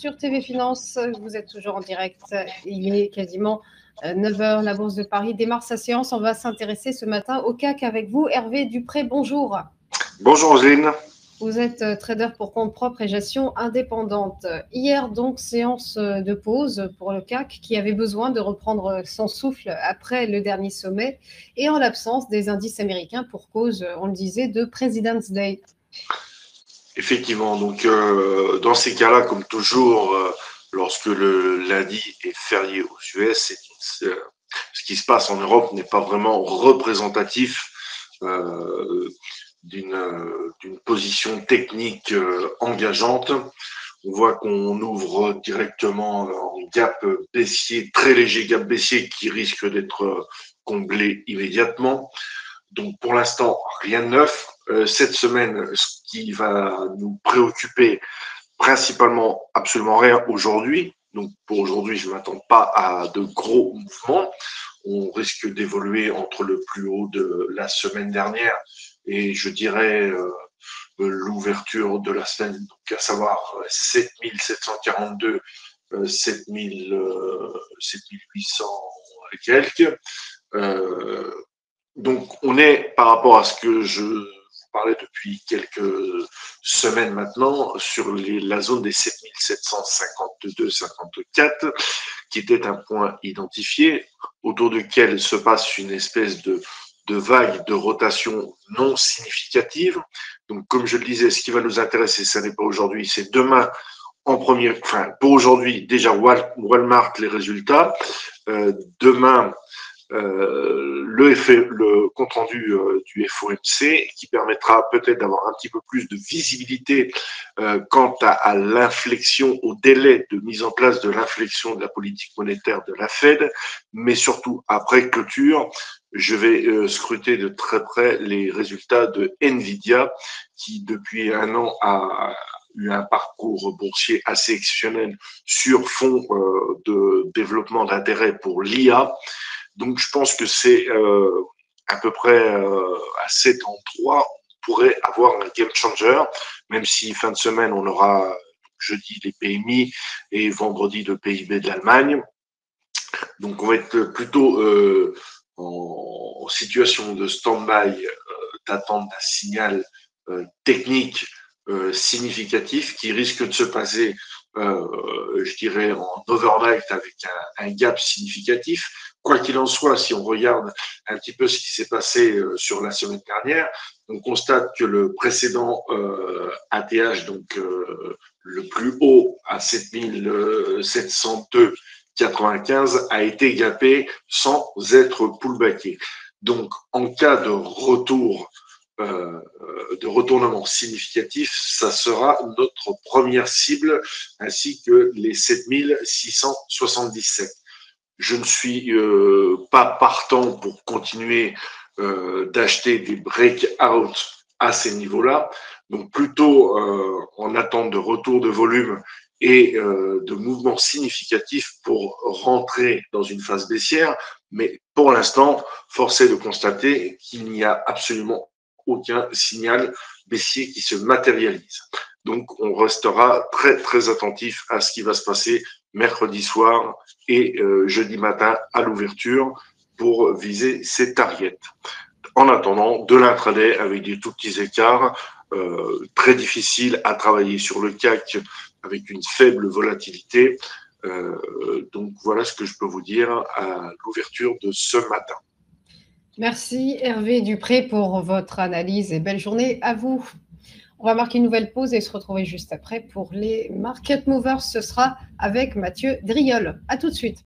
sur TV Finance. Vous êtes toujours en direct. Il est quasiment 9 heures. La Bourse de Paris démarre sa séance. On va s'intéresser ce matin au CAC avec vous. Hervé Dupré, bonjour. Bonjour Roselyne. Vous êtes trader pour compte propre et gestion indépendante. Hier, donc, séance de pause pour le CAC qui avait besoin de reprendre son souffle après le dernier sommet et en l'absence des indices américains pour cause, on le disait, de President's Day. Effectivement, donc dans ces cas-là, comme toujours, lorsque le lundi est férié aux US, ce qui se passe en Europe n'est pas vraiment représentatif d'une position technique engageante. On voit qu'on ouvre directement en gap baissier, très léger gap baissier qui risque d'être comblé immédiatement. Donc pour l'instant, rien de neuf. Cette semaine, ce qui va nous préoccuper principalement, absolument rien aujourd'hui. Donc pour aujourd'hui, je ne m'attends pas à de gros mouvements. On risque d'évoluer entre le plus haut de la semaine dernière et je dirais l'ouverture de la semaine, donc à savoir 7742, 7800 et quelques. Donc, on est, par rapport à ce que je vous parlais depuis quelques semaines maintenant, sur la zone des 7752-54, qui était un point identifié, autour duquel se passe une espèce de vague de rotation non significative. Donc, comme je le disais, ce qui va nous intéresser, ça n'est pas aujourd'hui, c'est demain, pour aujourd'hui, déjà Walmart, les résultats. Demain, le compte-rendu du FOMC qui permettra peut-être d'avoir un petit peu plus de visibilité quant à l'inflexion, au délai de mise en place de l'inflexion de la politique monétaire de la Fed, mais surtout après clôture, je vais scruter de très près les résultats de Nvidia qui depuis un an a eu un parcours boursier assez exceptionnel sur fond de développement d'intérêt pour l'IA. Donc, je pense que c'est à peu près à cet endroit, on pourrait avoir un game changer, même si fin de semaine, on aura jeudi les PMI et vendredi le PIB de l'Allemagne. Donc, on va être plutôt en situation de stand-by, d'attente d'un signal technique significatif qui risque de se passer, je dirais, en overnight avec un gap significatif. Quoi qu'il en soit, si on regarde un petit peu ce qui s'est passé sur la semaine dernière, on constate que le précédent ATH, donc le plus haut à 7702,95, a été gapé sans être pullbacké. Donc, en cas de retour, de retournement significatif, ça sera notre première cible, ainsi que les 7677. Je ne suis pas partant pour continuer d'acheter des break-out à ces niveaux-là, donc plutôt en attente de retour de volume et de mouvements significatifs pour rentrer dans une phase baissière. Mais pour l'instant, force est de constater qu'il n'y a absolument aucun signal baissier qui se matérialise. Donc, on restera très, très attentif à ce qui va se passer mercredi soir et jeudi matin à l'ouverture pour viser ces targets. En attendant, de l'intraday avec des tout petits écarts, très difficile à travailler sur le CAC avec une faible volatilité. Donc, voilà ce que je peux vous dire à l'ouverture de ce matin. Merci Hervé Dupré pour votre analyse et belle journée à vous. On va marquer une nouvelle pause et se retrouver juste après pour les Market Movers. Ce sera avec Mathieu Driol. À tout de suite.